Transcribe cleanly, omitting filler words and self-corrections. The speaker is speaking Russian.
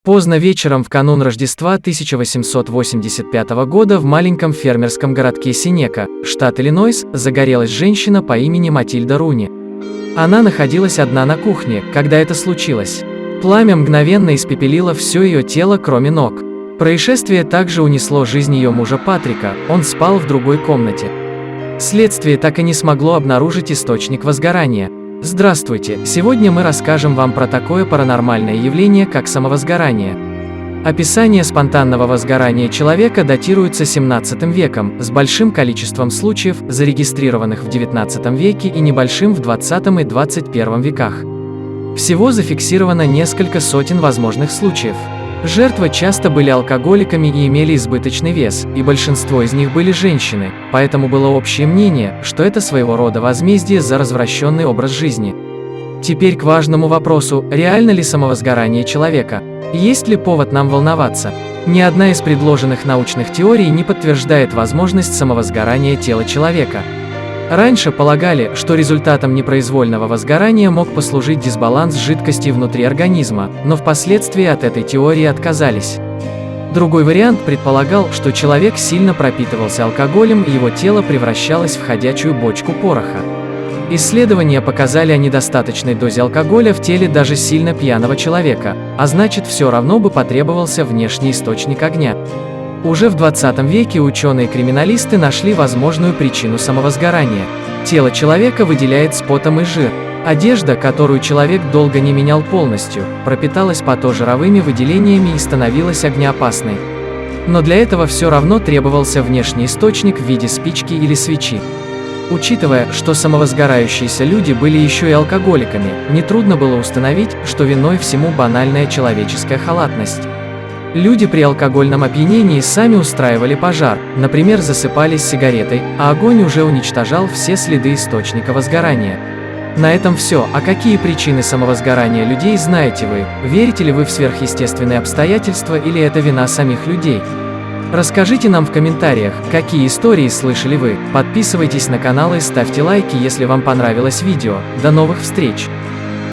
Поздно вечером в канун Рождества 1885 года в маленьком фермерском городке Сенека, штат Иллинойс, загорелась женщина по имени Матильда Руни. Она находилась одна на кухне, когда это случилось. Пламя мгновенно испепелило все ее тело, кроме ног. Происшествие также унесло жизнь ее мужа Патрика, он спал в другой комнате. Следствие так и не смогло обнаружить источник возгорания. Здравствуйте, сегодня мы расскажем вам про такое паранормальное явление, как самовозгорание. Описание спонтанного возгорания человека датируется 17 веком, с большим количеством случаев, зарегистрированных в 19 веке и небольшим в 20 и 21 веках. Всего зафиксировано несколько сотен возможных случаев. Жертвы часто были алкоголиками и имели избыточный вес, и большинство из них были женщины, поэтому было общее мнение, что это своего рода возмездие за развращенный образ жизни. Теперь к важному вопросу, реально ли самовозгорание человека? Есть ли повод нам волноваться? Ни одна из предложенных научных теорий не подтверждает возможность самовозгорания тела человека. Раньше полагали, что результатом непроизвольного возгорания мог послужить дисбаланс жидкости внутри организма, но впоследствии от этой теории отказались. Другой вариант предполагал, что человек сильно пропитывался алкоголем и его тело превращалось в ходячую бочку пороха. Исследования показали о недостаточной дозе алкоголя в теле даже сильно пьяного человека, а значит, все равно бы потребовался внешний источник огня. Уже в 20 веке ученые-криминалисты нашли возможную причину самовозгорания. Тело человека выделяет с потом и жир. Одежда, которую человек долго не менял полностью, пропиталась потожировыми выделениями и становилась огнеопасной. Но для этого все равно требовался внешний источник в виде спички или свечи. Учитывая, что самовозгорающиеся люди были еще и алкоголиками, нетрудно было установить, что виной всему банальная человеческая халатность. Люди при алкогольном опьянении сами устраивали пожар, например, засыпались сигаретой, а огонь уже уничтожал все следы источника возгорания. На этом все. А какие причины самовозгорания людей знаете вы? Верите ли вы в сверхъестественные обстоятельства или это вина самих людей? Расскажите нам в комментариях, какие истории слышали вы. Подписывайтесь на канал и ставьте лайки, если вам понравилось видео. До новых встреч!